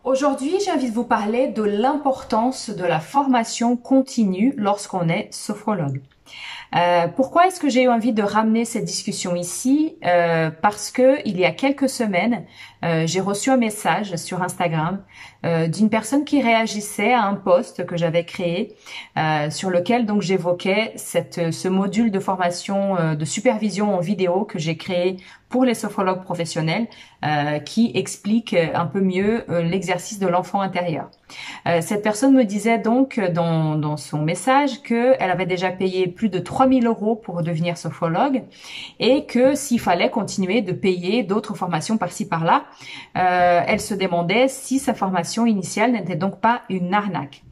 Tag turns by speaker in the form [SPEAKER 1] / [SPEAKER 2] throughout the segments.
[SPEAKER 1] Aujourd'hui, j'ai envie de vous parler de l'importance de la formation continue lorsqu'on est sophrologue. Pourquoi est-ce que j'ai eu envie de ramener cette discussion ici? Parce que il y a quelques semaines, j'ai reçu un message sur Instagram d'une personne qui réagissait à un post que j'avais créé sur lequel donc j'évoquais ce module de formation de supervision en vidéo que j'ai créé pour les sophrologues professionnels qui explique un peu mieux l'exercice de l'enfant intérieur. Cette personne me disait donc dans son message qu'elle avait déjà payé plus de 3000 € pour devenir sophrologue et que s'il fallait continuer de payer d'autres formations par-ci par-là, elle se demandait si sa formation initiale n'était donc pas une arnaque.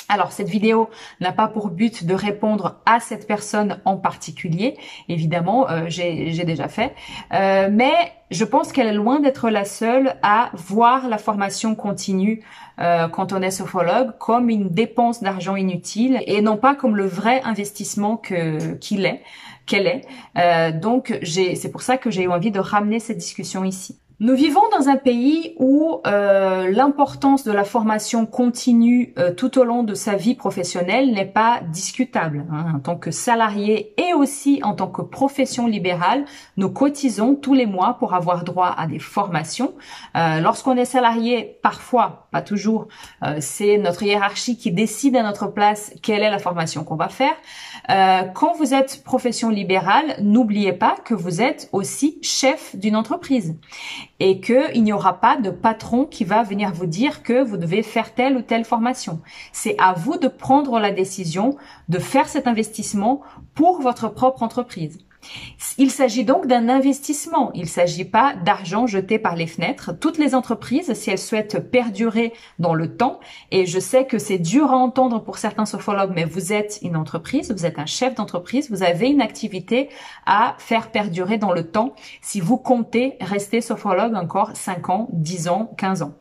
[SPEAKER 1] Alors, cette vidéo n'a pas pour but de répondre à cette personne en particulier. Évidemment, j'ai déjà fait. Mais je pense qu'elle est loin d'être la seule à voir la formation continue quand on est sophrologue comme une dépense d'argent inutile et non pas comme le vrai investissement qu'elle est. Donc, c'est pour ça que j'ai eu envie de ramener cette discussion ici. Nous vivons dans un pays où l'importance de la formation continue tout au long de sa vie professionnelle n'est pas discutable. En tant que salarié et aussi en tant que profession libérale, nous cotisons tous les mois pour avoir droit à des formations. Lorsqu'on est salarié, parfois, pas toujours, c'est notre hiérarchie qui décide à notre place quelle est la formation qu'on va faire. Quand vous êtes profession libérale, n'oubliez pas que vous êtes aussi chef d'une entreprise et qu'il n'y aura pas de patron qui va venir vous dire que vous devez faire telle ou telle formation. C'est à vous de prendre la décision de faire cet investissement pour votre propre entreprise. Il s'agit donc d'un investissement. Il ne s'agit pas d'argent jeté par les fenêtres. Toutes les entreprises, si elles souhaitent perdurer dans le temps, et je sais que c'est dur à entendre pour certains sophrologues, mais vous êtes une entreprise, vous êtes un chef d'entreprise, vous avez une activité à faire perdurer dans le temps si vous comptez rester sophrologue encore 5 ans, 10 ans, 15 ans.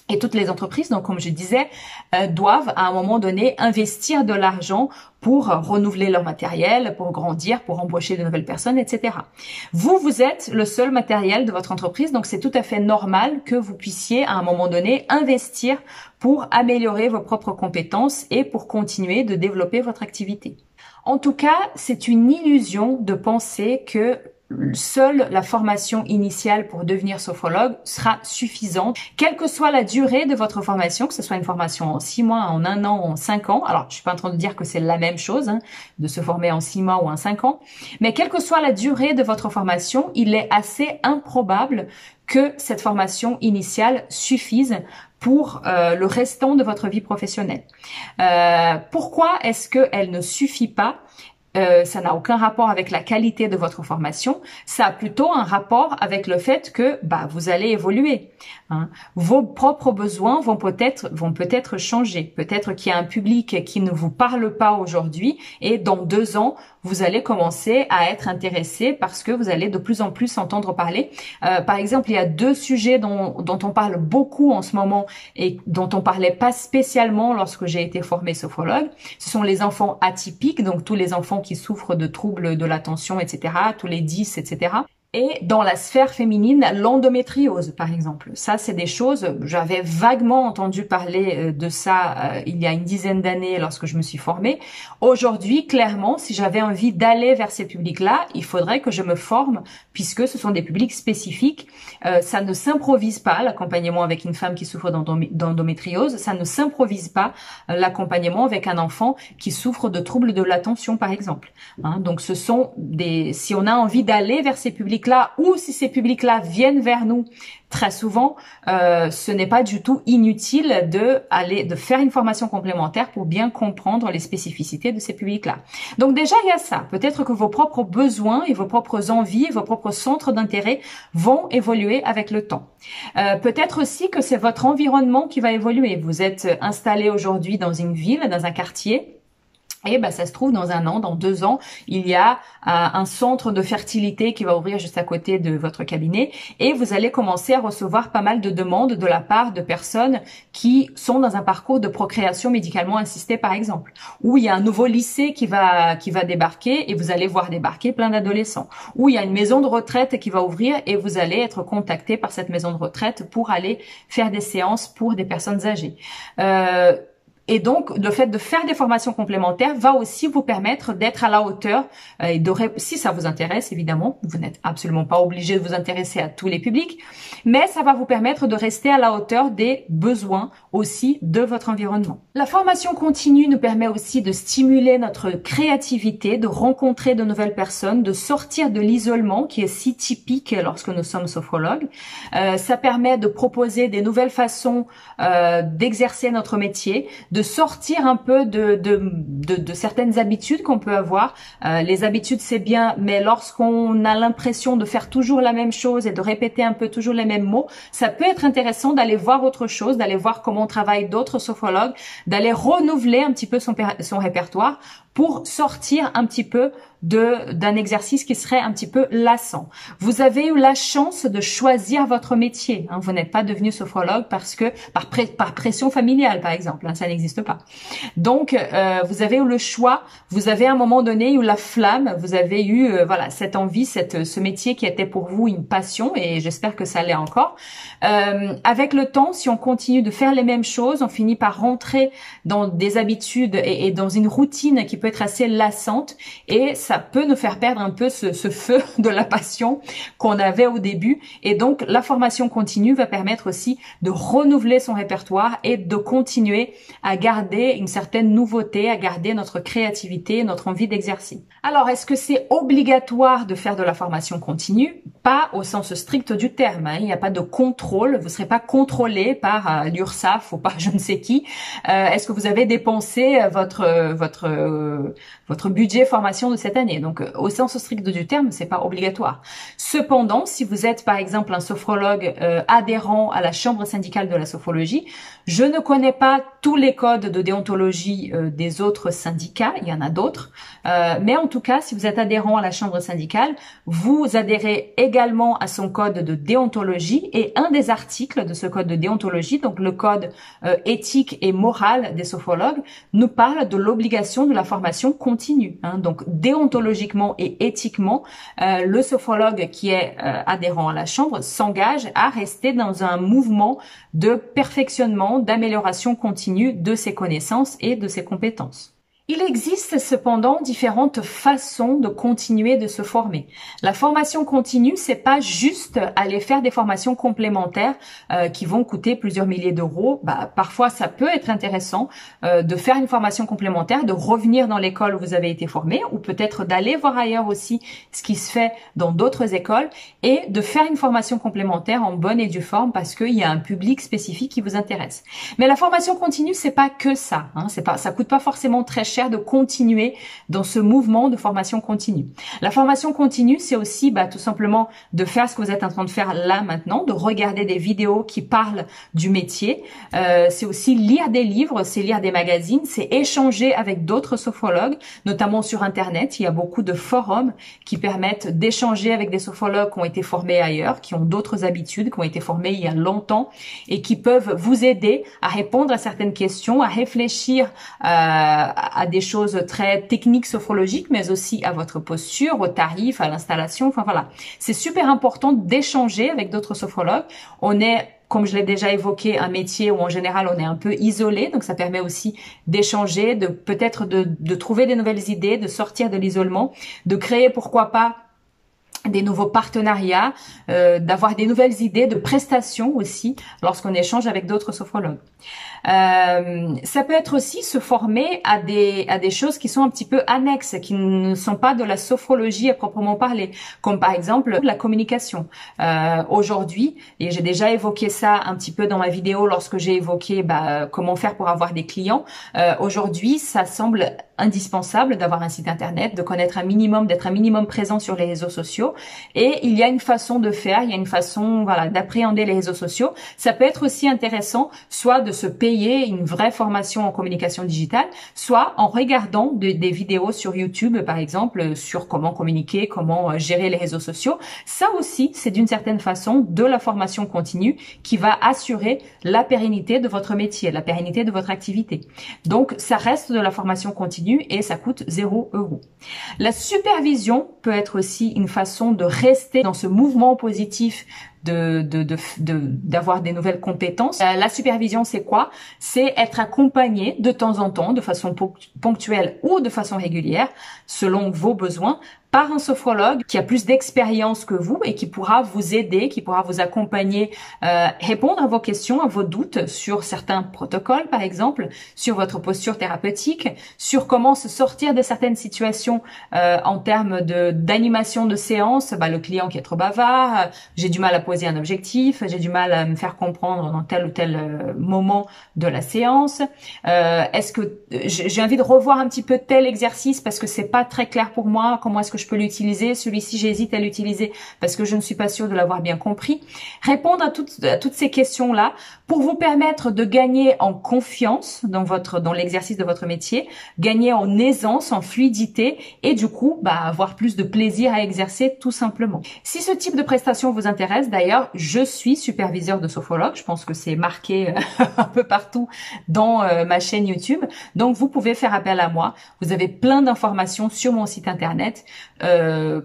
[SPEAKER 1] Et toutes les entreprises, donc comme je disais, doivent à un moment donné investir de l'argent pour renouveler leur matériel, pour grandir, pour embaucher de nouvelles personnes, etc. Vous êtes le seul matériel de votre entreprise, donc c'est tout à fait normal que vous puissiez à un moment donné investir pour améliorer vos propres compétences et pour continuer de développer votre activité. En tout cas, c'est une illusion de penser que seule la formation initiale pour devenir sophrologue sera suffisante, quelle que soit la durée de votre formation, que ce soit une formation en 6 mois, en 1 an, en 5 ans. Alors, je suis pas en train de dire que c'est la même chose, de se former en 6 mois ou en 5 ans, mais quelle que soit la durée de votre formation, il est assez improbable que cette formation initiale suffise pour le restant de votre vie professionnelle. Pourquoi est-ce qu'elle ne suffit pas? Ça n'a aucun rapport avec la qualité de votre formation, ça a plutôt un rapport avec le fait que vous allez évoluer. Vos propres besoins vont peut-être changer. Peut-être qu'il y a un public qui ne vous parle pas aujourd'hui et dans 2 ans, vous allez commencer à être intéressé parce que vous allez de plus en plus entendre parler. Par exemple, il y a 2 sujets dont on parle beaucoup en ce moment et dont on parlait pas spécialement lorsque j'ai été formée sophrologue. Ce sont les enfants atypiques, donc tous les enfants qui souffrent de troubles de l'attention, etc., tous les 10, etc. Et dans la sphère féminine, l'endométriose, par exemple. Ça, c'est des choses, j'avais vaguement entendu parler de ça il y a une dizaine d'années lorsque je me suis formée. Aujourd'hui, clairement, si j'avais envie d'aller vers ces publics-là, il faudrait que je me forme, puisque ce sont des publics spécifiques. Ça ne s'improvise pas, l'accompagnement avec une femme qui souffre d'endométriose. Ça ne s'improvise pas, l'accompagnement avec un enfant qui souffre de troubles de l'attention, par exemple. Donc, ce sont si on a envie d'aller vers ces publics là ou si ces publics-là viennent vers nous très souvent, ce n'est pas du tout inutile de faire une formation complémentaire pour bien comprendre les spécificités de ces publics-là. Donc déjà, il y a ça. Peut-être que vos propres besoins et vos propres envies, vos propres centres d'intérêt vont évoluer avec le temps. Peut-être aussi que c'est votre environnement qui va évoluer. Vous êtes installé aujourd'hui dans une ville, dans un quartier, Et ben, ça se trouve, dans 1 an, dans 2 ans, il y a un centre de fertilité qui va ouvrir juste à côté de votre cabinet et vous allez commencer à recevoir pas mal de demandes de la part de personnes qui sont dans un parcours de procréation médicalement assistée, par exemple. Ou il y a un nouveau lycée qui va débarquer et vous allez voir débarquer plein d'adolescents. Ou il y a une maison de retraite qui va ouvrir et vous allez être contacté par cette maison de retraite pour aller faire des séances pour des personnes âgées. Et donc, le fait de faire des formations complémentaires va aussi vous permettre d'être à la hauteur et si ça vous intéresse, évidemment, vous n'êtes absolument pas obligé de vous intéresser à tous les publics, mais ça va vous permettre de rester à la hauteur des besoins aussi de votre environnement. La formation continue nous permet aussi de stimuler notre créativité, de rencontrer de nouvelles personnes, de sortir de l'isolement qui est si typique lorsque nous sommes sophrologues. Ça permet de proposer des nouvelles façons d'exercer notre métier, de sortir un peu de certaines habitudes qu'on peut avoir. Les habitudes, c'est bien, mais lorsqu'on a l'impression de faire toujours la même chose et de répéter un peu toujours les mêmes mots, ça peut être intéressant d'aller voir autre chose, d'aller voir comment travaillent d'autres sophrologues, d'aller renouveler un petit peu son répertoire pour sortir un petit peu d'un exercice qui serait un petit peu lassant. Vous avez eu la chance de choisir votre métier. Hein. Vous n'êtes pas devenu sophrologue parce que par pression familiale, par exemple. Hein, ça n'existe pas. Donc, vous avez eu le choix. Vous avez à un moment donné eu la flamme. Vous avez eu voilà cette envie, ce métier qui était pour vous une passion. Et j'espère que ça l'est encore. Avec le temps, si on continue de faire les mêmes choses, on finit par rentrer dans des habitudes et dans une routine qui peut être assez lassante et ça peut nous faire perdre un peu ce feu de la passion qu'on avait au début. Et donc, la formation continue va permettre aussi de renouveler son répertoire et de continuer à garder une certaine nouveauté, à garder notre créativité, notre envie d'exercer. Alors, est-ce que c'est obligatoire de faire de la formation continue? Pas au sens strict du terme. Hein. Il n'y a pas de contrôle. Vous ne serez pas contrôlé par l'URSSAF ou par je ne sais qui. Est-ce que vous avez dépensé votre budget formation de cette année? Donc, au sens strict du terme, c'est pas obligatoire. Cependant, si vous êtes par exemple un sophrologue adhérent à la chambre syndicale de la sophrologie, je ne connais pas tous les codes de déontologie des autres syndicats, il y en a d'autres, mais en tout cas, si vous êtes adhérent à la chambre syndicale, vous adhérez également à son code de déontologie et un des articles de ce code de déontologie, donc le code éthique et moral des sophrologues, nous parle de l'obligation de la formation continue. Hein. Donc déontologiquement et éthiquement, le sophrologue qui est adhérent à la chambre s'engage à rester dans un mouvement de perfectionnement, d'amélioration continue de ses connaissances et de ses compétences. Il existe cependant différentes façons de continuer de se former. La formation continue, c'est pas juste aller faire des formations complémentaires qui vont coûter plusieurs milliers d'euros. Parfois, ça peut être intéressant de faire une formation complémentaire, de revenir dans l'école où vous avez été formé, ou peut-être d'aller voir ailleurs aussi ce qui se fait dans d'autres écoles et de faire une formation complémentaire en bonne et due forme parce qu'il y a un public spécifique qui vous intéresse. Mais la formation continue, c'est pas que ça. Hein, ça coûte pas forcément très cher de continuer dans ce mouvement de formation continue. La formation continue, c'est aussi tout simplement de faire ce que vous êtes en train de faire là maintenant, de regarder des vidéos qui parlent du métier. C'est aussi lire des livres, c'est lire des magazines, c'est échanger avec d'autres sophrologues, notamment sur Internet. Il y a beaucoup de forums qui permettent d'échanger avec des sophrologues qui ont été formés ailleurs, qui ont d'autres habitudes, qui ont été formés il y a longtemps et qui peuvent vous aider à répondre à certaines questions, à réfléchir à des choses très techniques sophrologiques, mais aussi à votre posture, aux tarifs, à l'installation. Enfin voilà, c'est super important d'échanger avec d'autres sophrologues. On est, comme je l'ai déjà évoqué, un métier où en général on est un peu isolé, donc ça permet aussi d'échanger, de peut-être de trouver des nouvelles idées, de sortir de l'isolement, de créer pourquoi pas des nouveaux partenariats, d'avoir des nouvelles idées de prestations aussi lorsqu'on échange avec d'autres sophrologues. Ça peut être aussi se former à des choses qui sont un petit peu annexes, qui ne sont pas de la sophrologie à proprement parler, comme par exemple la communication. Aujourd'hui, et j'ai déjà évoqué ça un petit peu dans ma vidéo lorsque j'ai évoqué comment faire pour avoir des clients. Aujourd'hui, ça semble indispensable d'avoir un site internet, de connaître un minimum, d'être un minimum présent sur les réseaux sociaux. sociaux. Et il y a une façon de faire, il y a une façon, voilà, d'appréhender les réseaux sociaux. Ça peut être aussi intéressant, soit de se payer une vraie formation en communication digitale, soit en regardant des vidéos sur YouTube, par exemple, sur comment communiquer, comment gérer les réseaux sociaux. Ça aussi, c'est d'une certaine façon de la formation continue qui va assurer la pérennité de votre métier, la pérennité de votre activité. Donc, ça reste de la formation continue et ça coûte 0 €. La supervision peut être aussi une façon de rester dans ce mouvement positif d'avoir des nouvelles compétences. La supervision, c'est quoi? C'est être accompagné de temps en temps, de façon ponctuelle ou de façon régulière, selon vos besoins, par un sophrologue qui a plus d'expérience que vous et qui pourra vous aider, qui pourra vous accompagner, répondre à vos questions, à vos doutes sur certains protocoles, par exemple, sur votre posture thérapeutique, sur comment se sortir de certaines situations en termes d'animation de séance. Le client qui est trop bavard, j'ai du mal à poser un objectif, j'ai du mal à me faire comprendre dans tel ou tel moment de la séance. Est-ce que j'ai envie de revoir un petit peu tel exercice parce que c'est pas très clair pour moi, comment est-ce que je peux l'utiliser, celui-ci j'hésite à l'utiliser parce que je ne suis pas sûre de l'avoir bien compris. Répondre à toutes ces questions-là pour vous permettre de gagner en confiance dans l'exercice de votre métier, gagner en aisance, en fluidité et du coup, avoir plus de plaisir à exercer tout simplement. Si ce type de prestation vous intéresse, d'ailleurs, je suis superviseur de sophrologue, je pense que c'est marqué un peu partout dans ma chaîne YouTube, donc vous pouvez faire appel à moi. Vous avez plein d'informations sur mon site internet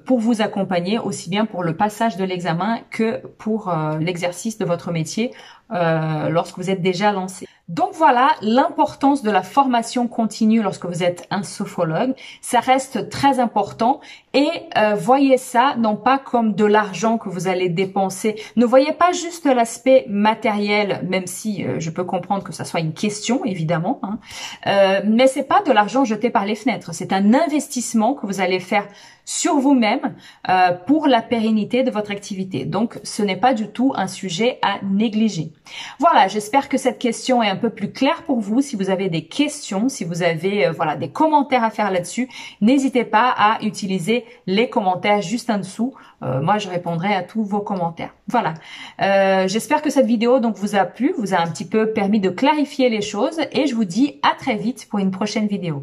[SPEAKER 1] pour vous accompagner aussi bien pour le passage de l'examen que pour l'exercice de votre métier lorsque vous êtes déjà lancé. Donc voilà l'importance de la formation continue lorsque vous êtes un sophrologue. Ça reste très important et voyez ça non pas comme de l'argent que vous allez dépenser. Ne voyez pas juste l'aspect matériel, même si je peux comprendre que ça soit une question évidemment. Mais c'est pas de l'argent jeté par les fenêtres. C'est un investissement que vous allez faire sur vous-même pour la pérennité de votre activité. Donc, ce n'est pas du tout un sujet à négliger. Voilà, j'espère que cette question est un peu plus claire pour vous. Si vous avez des questions, si vous avez des commentaires à faire là-dessus, n'hésitez pas à utiliser les commentaires juste en dessous. Moi, je répondrai à tous vos commentaires. Voilà. J'espère que cette vidéo donc vous a plu, vous a un petit peu permis de clarifier les choses et je vous dis à très vite pour une prochaine vidéo.